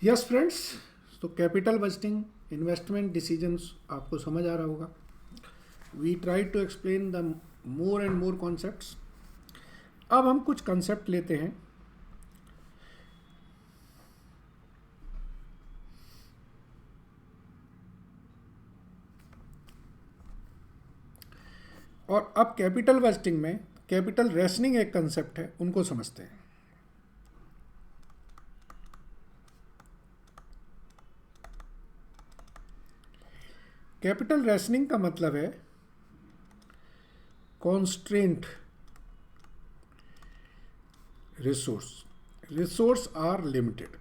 Yes friends, तो capital budgeting investment decisions आपको समझ आ रहा होगा. We try to explain the more and more concepts. अब हम कुछ कंसेप्ट लेते हैं. और अब कैपिटल बजटिंग में कैपिटल रेशनिंग एक कंसेप्ट है, उनको समझते हैं. कैपिटल रेशनिंग का मतलब है कॉन्स्ट्रेंट रिसोर्स आर लिमिटेड.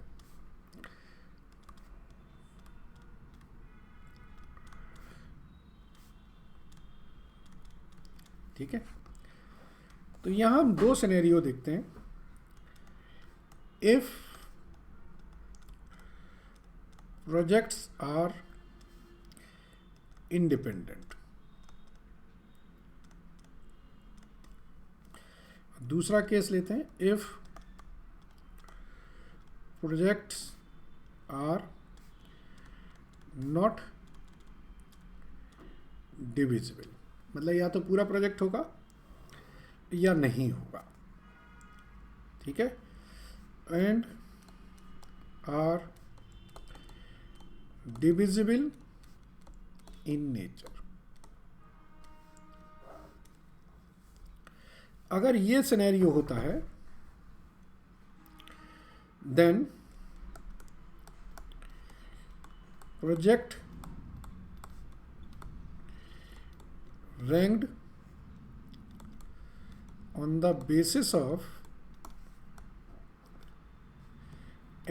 ठीक है, तो यहां हम दो सिनेरियो देखते हैं. इफ प्रोजेक्ट्स आर इंडिपेंडेंट, दूसरा केस लेते हैं. If projects are not divisible, मतलब या तो पूरा प्रोजेक्ट होगा या नहीं होगा. ठीक है, and are divisible in nature. अगर ये सिनेरियो होता है then project ranked on the basis of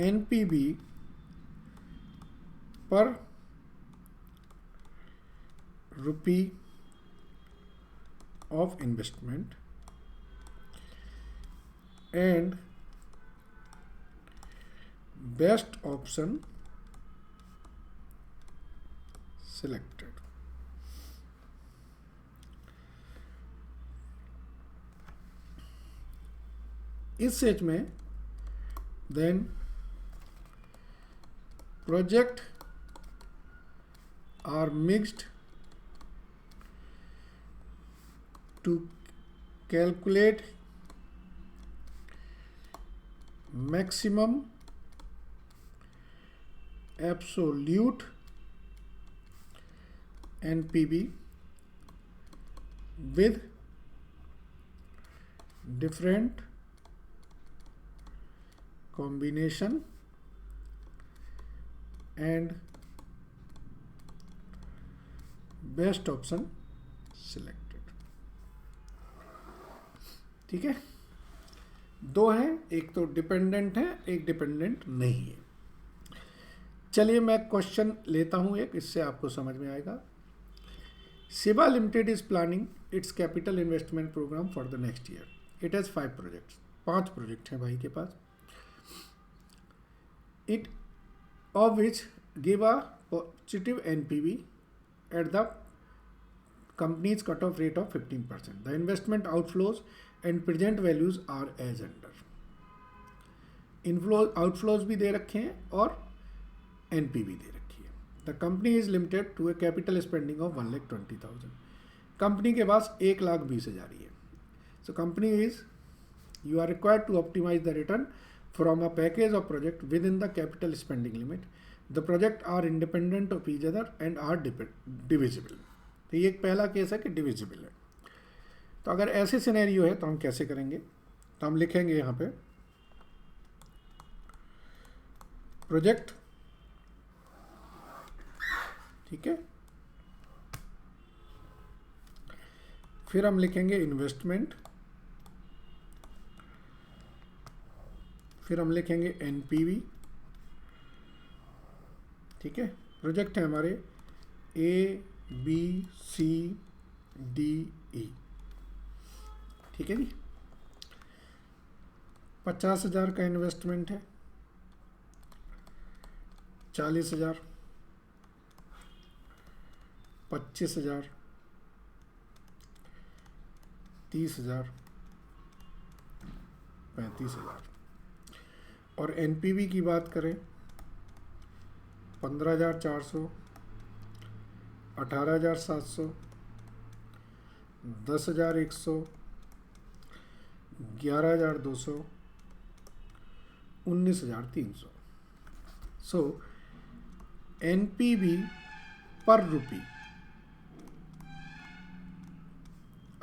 NPV per rupee of investment and best option selected. इस स्टेज में then project are mixed to calculate maximum absolute NPV with different combination and best option selected. ठीक है, दो हैं, एक तो dependent है, एक डिपेंडेंट नहीं है. चलिए मैं क्वेश्चन लेता हूं एक, इससे आपको समझ में आएगा. Shiva Limited is planning its capital investment program for the next year. It has 5 projects. 5 project हैं भाई के पास. It of which give a positive NPV at the company's cutoff rate of 15%. The investment outflows and present values are as under. Outflows भी दे रखे हैं और NPV दे रखी है. The company is limited to a capital spending of 1,20,000. Company के पास 1,20,000 ही है. So company is, you are required to optimize the return from a package of project within the capital spending limit. The project are independent of each other and are divisible. तो ये एक पहला case है कि divisible है. तो अगर ऐसे सिनेरियो है तो हम कैसे करेंगे? तो हम लिखेंगे यहाँ पे प्रोजेक्ट, ठीक है, फिर हम लिखेंगे इन्वेस्टमेंट, फिर हम लिखेंगे NPV. ठीक है, प्रोजेक्ट है हमारे ABCDE. ठीक है जी, 50,000 का इन्वेस्टमेंट है, 40,000, 25,000, 30,000, 35,000. और NPV की बात करें 15,400, 18,700, 10,100, 11,200, 19,300। सो NPV पर रुपी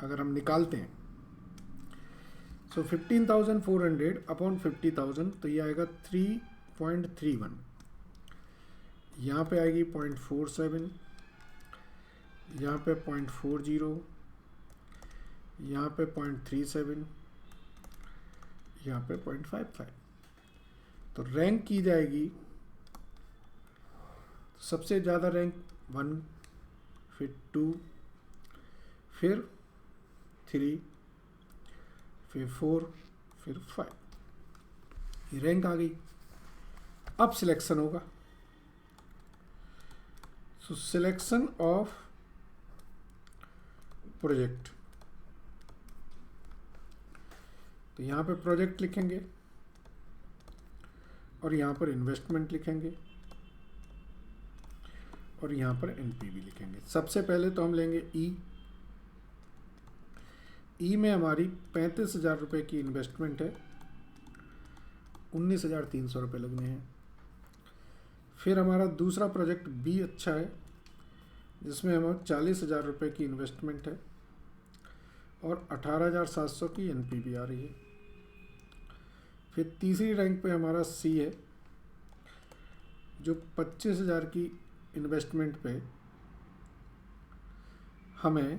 अगर हम निकालते हैं, सो 15,400 अपॉन 50,000, तो ये आएगा 3.31। यहाँ पे आएगी 0.47, यहाँ पे 0.40, यहाँ पे 0.37, यहाँ पे 0.55। तो रैंक की जाएगी, सबसे ज़्यादा रैंक 1, फिर 2, फिर 3, फिर 4, फिर 5। ये रैंक आ गई। अब सिलेक्शन होगा। सो सिलेक्शन ऑफ प्रोजेक्ट, तो यहाँ पे प्रोजेक्ट लिखेंगे और यहाँ पर इन्वेस्टमेंट लिखेंगे और यहाँ पर एनपीवी लिखेंगे। सबसे पहले तो हम लेंगे ई में हमारी 35,000 रुपये की इन्वेस्टमेंट है, 19,300 रुपये लगने हैं। फिर हमारा दूसरा प्रोजेक्ट बी अच्छा है, जिसमें हमारा 40,000 रुपये की इन्वेस्टमेंट है और 18,700 की एनपीवी आ रही है। फिर तीसरी रैंक पे हमारा सी है, जो 25,000 की इन्वेस्टमेंट पे हमें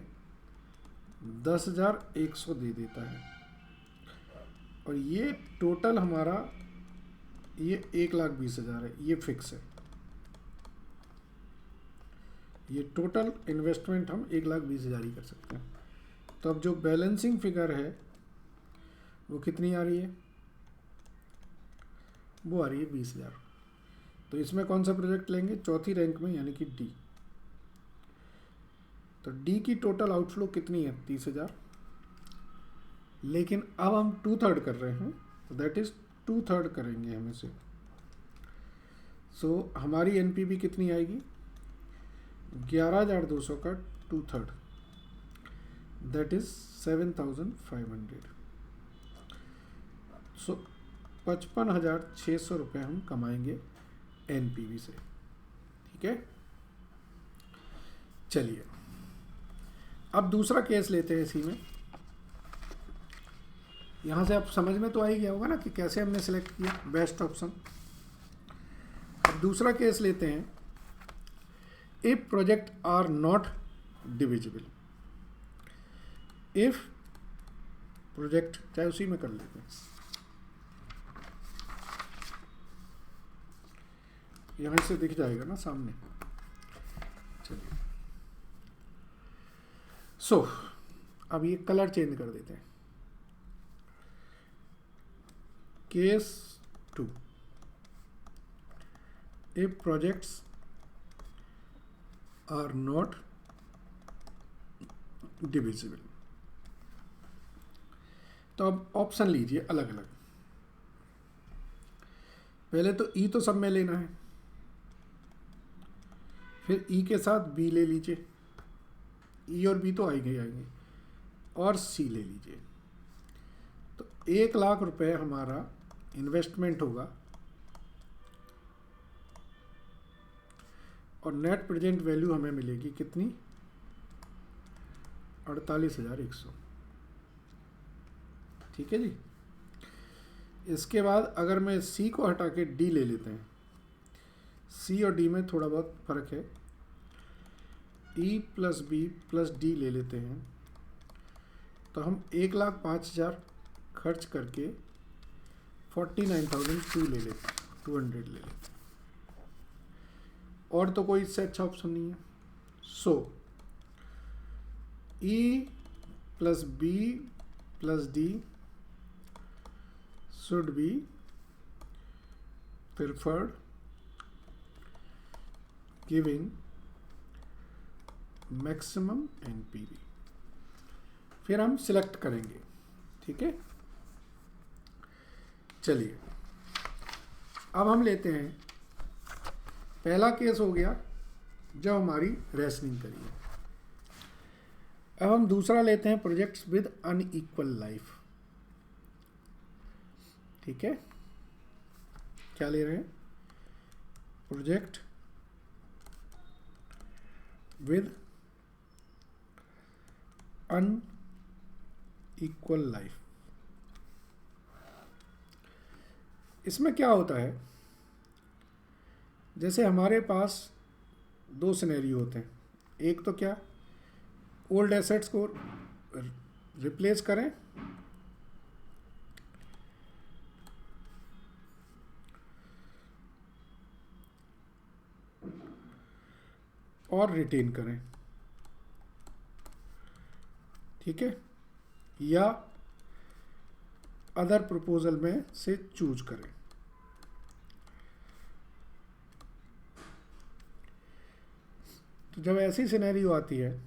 10,100 दे देता है। और ये टोटल हमारा ये 1,20,000 है, ये फिक्स है। ये टोटल इन्वेस्टमेंट हम 1,20,000 ही कर सकते हैं। तो अब जो बैलेंसिंग फिगर है वो कितनी आ रही है? वो आ रही है 20,000। तो इसमें कौन सा प्रोजेक्ट लेंगे? चौथी रैंक में, यानी कि डी। तो डी की टोटल आउटफ्लो कितनी है? 30,000। लेकिन अब हम 2/3 कर रहे हैं, तो दैट इज 2/3 करेंगे हम इसे। सो हमारी एनपीवी कितनी आएगी? 11,200 का 2/3, दैट इज 7,500। सो 55,600 रुपये हम कमाएंगे एनपीवी से। ठीक है, चलिए अब दूसरा केस लेते हैं। इसी में यहाँ से आप समझ में तो आ ही गया होगा ना कि कैसे हमने सेलेक्ट किया बेस्ट ऑप्शन। अब दूसरा केस लेते हैं। If project are not divisible, if project, चाहे उसी में कर लेते हैं, यहाँ से दिख जाएगा ना सामने। चलिए, सो अब ये कलर चेंज कर देते हैं। Case 2, if projects are not divisible. तो अब ऑप्शन लीजिए अलग अलग। पहले तो ई तो सब में लेना है, फिर ई के साथ बी ले लीजिए, ई और बी तो आएंगे, और सी ले लीजिए। तो 1,00,000 रुपये हमारा इन्वेस्टमेंट होगा और नेट प्रेजेंट वैल्यू हमें मिलेगी कितनी? 48,100। ठीक है जी। इसके बाद अगर मैं सी को हटा के डी ले लेते हैं, सी और डी में थोड़ा बहुत फर्क है, E plus B plus D ले लेते हैं, तो हम 1,05,000 खर्च करके 49,200 ले लेते हैं, 200 ले लेते हैं। और तो कोई इससे अच्छा ऑप्शन नहीं है। So E plus B plus D should be preferred, giving maximum NPV। फिर हम सिलेक्ट करेंगे। ठीक है, चलिए अब हम लेते हैं पहला केस हो गया जब हमारी रेशनिंग करी है। अब हम दूसरा लेते हैं, प्रोजेक्ट्स विद अनइक्वल लाइफ। ठीक है, क्या ले रहे हैं? Project with unequal life. इसमें क्या होता है, जैसे हमारे पास दो सिनेरियो होते हैं। एक तो क्या, ओल्ड एसेट्स को रिप्लेस करें और रिटेन करें, ठीक है, या अदर प्रपोजल में से चूज करें। तो जब ऐसी सिनेरियो आती है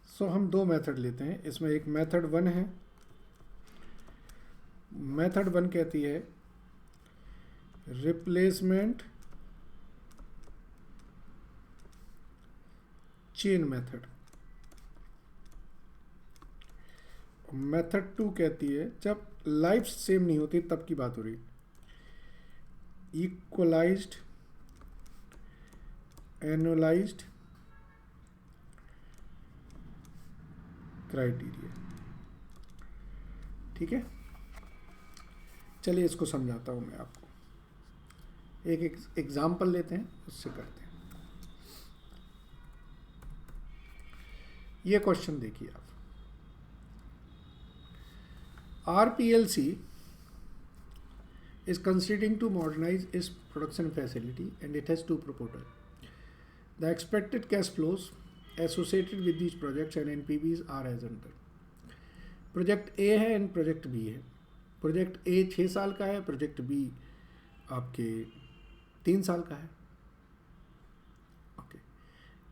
सो हम दो मेथड लेते हैं। इसमें एक मेथड 1 है। मेथड 1 कहती है रिप्लेसमेंट चेन मेथड। मेथड 2 कहती है, जब लाइफ सेम नहीं होती तब की बात हो रही, इक्वलाइज्ड एनुअलाइज्ड क्राइटेरिया। ठीक है, चलिए इसको समझाता हूं मैं आपको। एक एग्जाम्पल लेते हैं, उससे करते हैं। ये क्वेश्चन देखिए आप। RPLC is considering to modernize its production facility and it has two proposals. The expected cash flows associated with these projects and NPVs are as under. Project A है एंड प्रोजेक्ट बी है। Project A 6 साल का है, project B आपके 3 साल का है। Okay,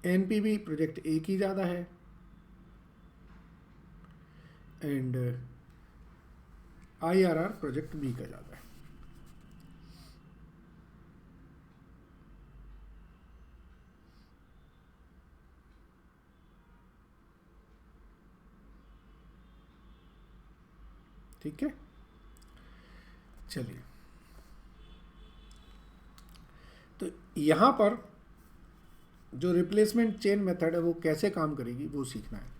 NPV project A की ज़्यादा है एंड IRR प्रोजेक्ट बी का ज़्यादा है। ठीक है, चलिए तो यहाँ पर जो रिप्लेसमेंट चेन मेथड है वो कैसे काम करेगी वो सीखना है।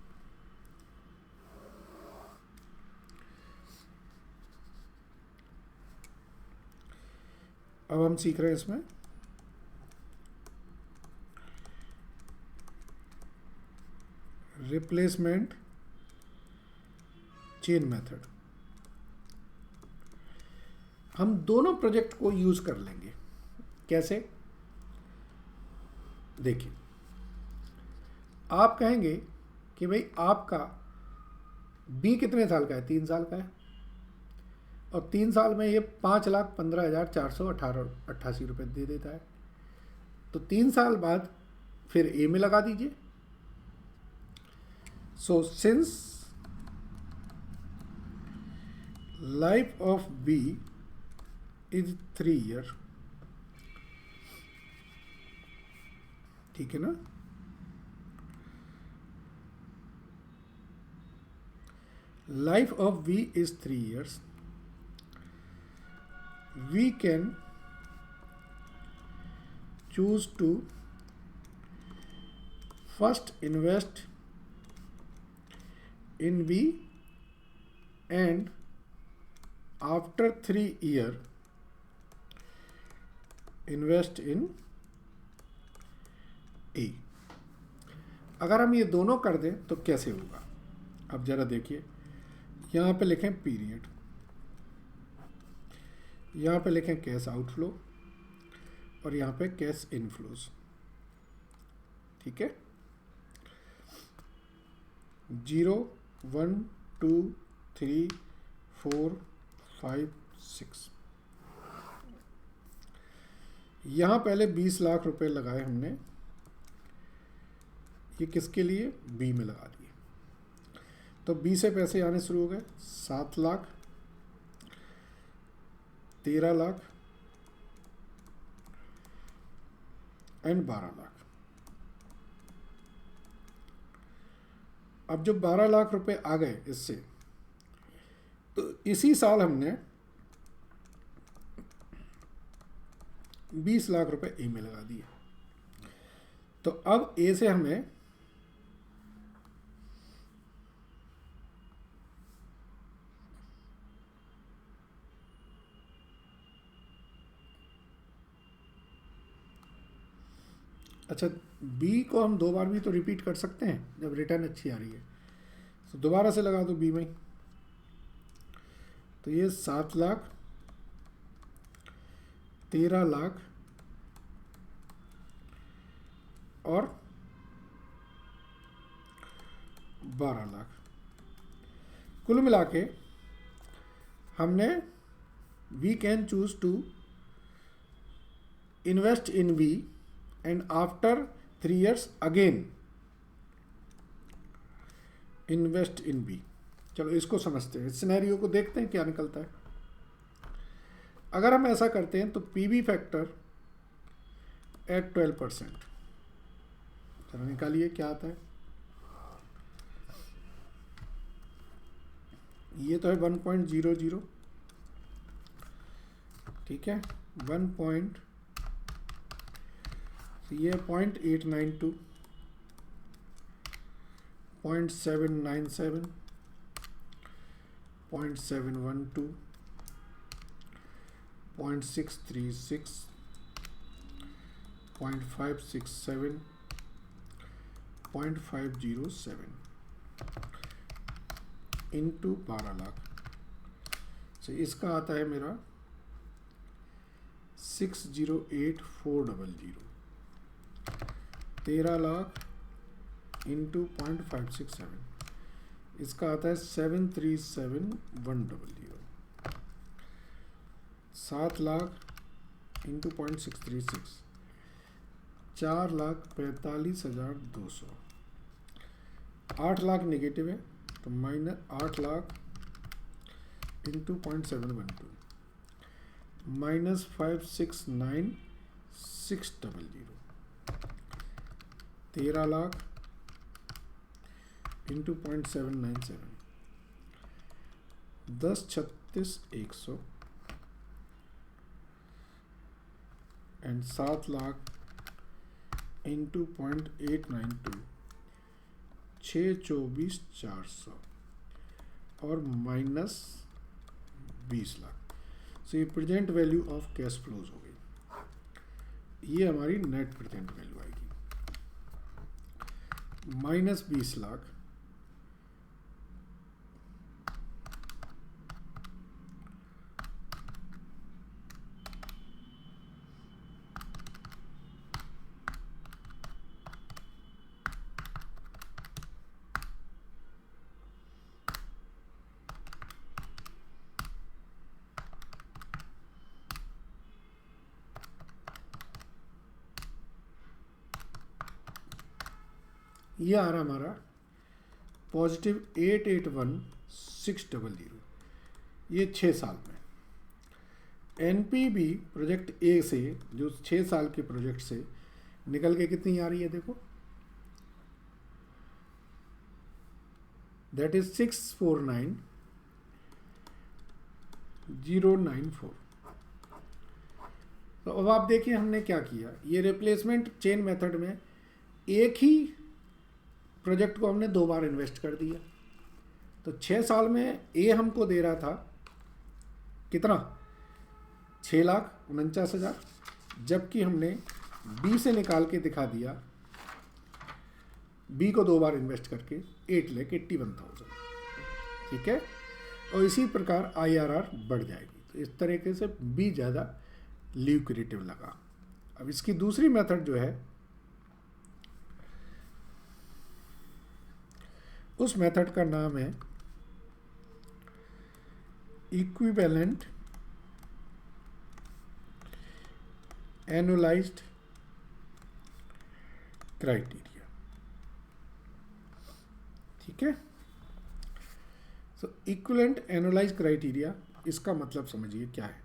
अब हम सीख रहे हैं इसमें रिप्लेसमेंट चेन मेथड। हम दोनों प्रोजेक्ट को यूज कर लेंगे। कैसे? देखिए, आप कहेंगे कि भाई आपका बी कितने साल का है? 3 साल का है और 3 साल में ये 5,15,488 रुपये दे देता है। तो 3 साल बाद फिर ए में लगा दीजिए। So since life of B is 3 year, ठीक है ना, life of V is 3 years, we can choose to first invest in V and after 3 years invest in A। अगर हम ये दोनों कर दें तो कैसे होगा? अब जरा देखिए, यहाँ पे लिखें पीरियड, यहाँ पे लिखें कैश आउटफ्लो और यहाँ पे कैश इनफ्लोज। ठीक है, 0 1 2 3 4 5 6। यहाँ पहले 20 लाख रुपए लगाए हमने, ये किसके लिए? बी में लगा दिए। तो बी से पैसे आने शुरू हो गए। 7 लाख, 13 लाख, एंड 12 लाख। अब जब 12 लाख रुपए आ गए इससे, तो इसी साल हमने 20 लाख रुपए ए में लगा दिए। तो अब ए से हमें अच्छा, बी को हम 2 बार भी तो रिपीट कर सकते हैं जब रिटर्न अच्छी आ रही है। तो दोबारा से लगा दो बी में। तो ये 7 लाख, 13 लाख और 12 लाख, कुल मिला के हमने we can choose to invest in B and after 3 years again invest in B. चलो इसको समझते हैं, इस सिनेरियो को देखते हैं क्या निकलता है। अगर हम ऐसा करते हैं तो पीवी फैक्टर एट 12%, चलो निकालिए क्या आता है। ये तो है 1.00, ठीक है, 1 पॉइंट, ये 0.892, 0.797, 0.712, 0.636, 0.567, 0.507 इंटू 12 लाख। तो इसका आता है मेरा 608,400। 13 लाख इंटू 0.567, इसका आता है 737,100। 7 लाख इंटू 0.636, 4,45,200। 8 लाख नेगेटिव है तो minus 8 lakh into 0.712, -569,600। 13 lakh into 0.797, 10,36,100 and 7 lakh into 0.892, 6,24,400 और -20 लाख। सो ये present value of cash flows हो गई। ये हमारी नेट प्रेजेंट वैल्यू आएगी, -20 लाख ये आ रहा हमारा +88,1,600। ये 6 साल में। एनपीबी प्रोजेक्ट ए से, जो 6 साल के प्रोजेक्ट से निकल के कितनी आ रही है देखो, दैट इज 649,094। तो अब आप देखिए हमने क्या किया। ये रिप्लेसमेंट चेन मेथड में एक ही प्रोजेक्ट को हमने 2 बार इन्वेस्ट कर दिया। तो 6 साल में ए हमको दे रहा था कितना, 6,49,000, जबकि हमने बी से निकाल के दिखा दिया, बी को 2 बार इन्वेस्ट करके 8,81,000, ठीक है। और इसी प्रकार IRR बढ़ जाएगी। तो इस तरीके से बी ज़्यादा ल्यूक्रेटिव लगा। अब इसकी दूसरी मेथड जो है, उस मेथड का नाम है इक्विवेलेंट एनुअलाइज्ड क्राइटेरिया, ठीक है। सो इक्विवेलेंट एनुअलाइज्ड क्राइटेरिया, इसका मतलब समझिए क्या है।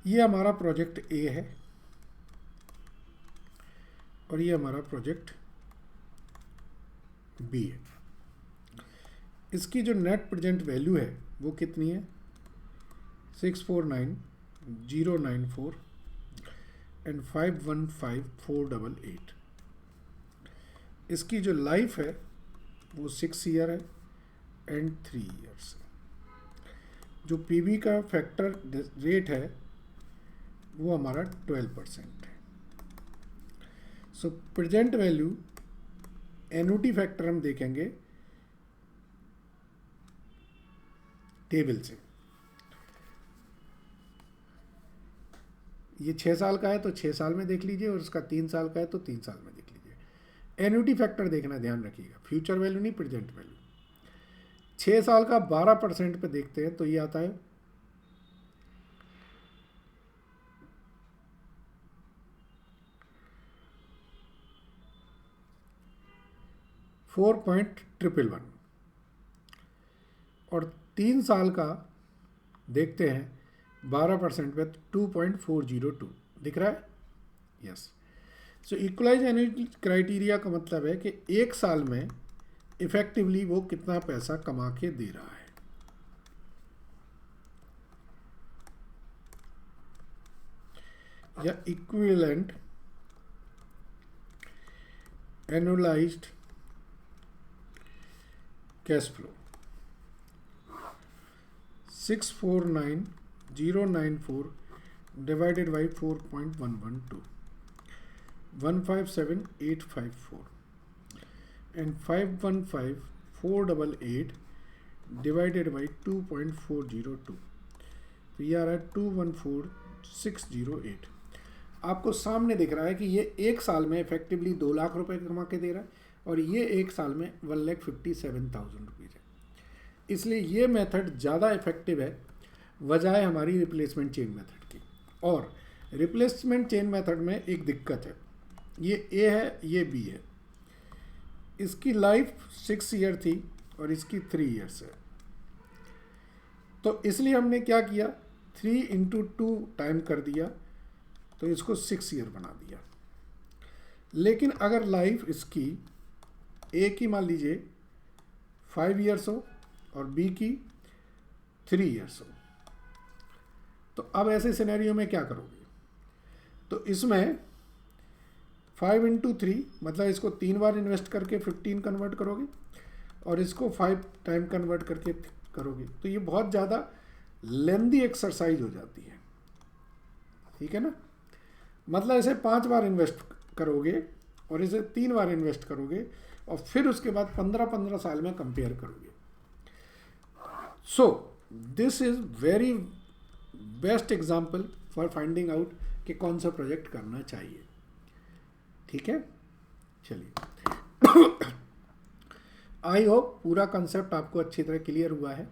ये हमारा प्रोजेक्ट ए है और ये हमारा प्रोजेक्ट बी है। इसकी जो नेट प्रेजेंट वैल्यू है वो कितनी है, 649,094 एंड 515,488। इसकी जो लाइफ है वो 6 ईयर है एंड 3 ईयर्स है। जो पीवी का फैक्टर रेट है वो हमारा 12% है। सो प्रेजेंट वैल्यू एनुटी फैक्टर हम देखेंगे टेबल से। ये 6 साल का है तो 6 साल में देख लीजिए, और उसका 3 साल का है तो 3 साल में देख लीजिए। एन्युटी फैक्टर देखना ध्यान रखिएगा, फ्यूचर वैल्यू नहीं, प्रेजेंट वैल्यू। 6 साल का 12% पे देखते हैं तो ये आता है 4.111, और 3 साल का देखते हैं 12% पे 2.402 दिख रहा है। यस, सो इक्वलाइज एनुअल क्राइटेरिया का मतलब है कि 1 साल में इफेक्टिवली वो कितना पैसा कमा के दे रहा है। या equivalent annualised cash flow 649,094 divided by 4.112, 157,854, and 515,488 divided by 2.402, तो ये आ रहा है 214,608। आपको सामने दिख रहा है कि ये 1 साल में इफेक्टिवली 2 लाख रुपए कमा के दे रहा है, और ये 1 साल में 1,57,000 रुपीज़ है। इसलिए ये मेथड ज़्यादा इफेक्टिव है बजाय हमारी रिप्लेसमेंट चेन मेथड की। और रिप्लेसमेंट चेन मेथड में एक दिक्कत है, ये ए है, ये बी है, इसकी लाइफ 6 ईयर थी और इसकी 3 ईयर्स है। तो इसलिए हमने क्या किया, 3 × 2 टाइम कर दिया तो इसको 6 ईयर बना दिया। लेकिन अगर लाइफ इसकी ए की मान लीजिए 5 ईयर्स हो और बी की 3 ईयर्स हो, तो अब ऐसे सिनेरियो में क्या करोगे, तो इसमें 5 × 3 मतलब इसको 3 बार इन्वेस्ट करके 15 कन्वर्ट करोगे, और इसको 5 टाइम कन्वर्ट करके करोगे, तो ये बहुत ज़्यादा लेंदी एक्सरसाइज हो जाती है। ठीक है ना, मतलब इसे 5 बार इन्वेस्ट करोगे और इसे 3 बार इन्वेस्ट करोगे, और फिर उसके बाद 15-15 साल में कंपेयर करोगे। So this is very best example for finding out कि कौन सा प्रोजेक्ट करना चाहिए। ठीक है, चलिए आई होप पूरा कंसेप्ट आपको अच्छी तरह क्लियर हुआ है।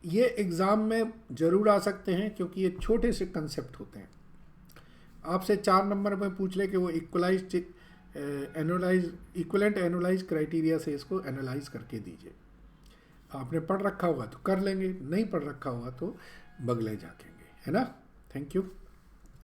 ये एग्ज़ाम में ज़रूर आ सकते हैं क्योंकि ये छोटे से कंसेप्ट होते हैं। आपसे 4 नंबर में पूछ ले कि वो इक्वलाइज इक्वलेंट एनुअलाइज क्राइटेरिया से इसको एनालाइज करके दीजिए। आपने पढ़ रखा होगा तो कर लेंगे, नहीं पढ़ रखा होगा तो बगले जाकेंगे, है ना। Thank you.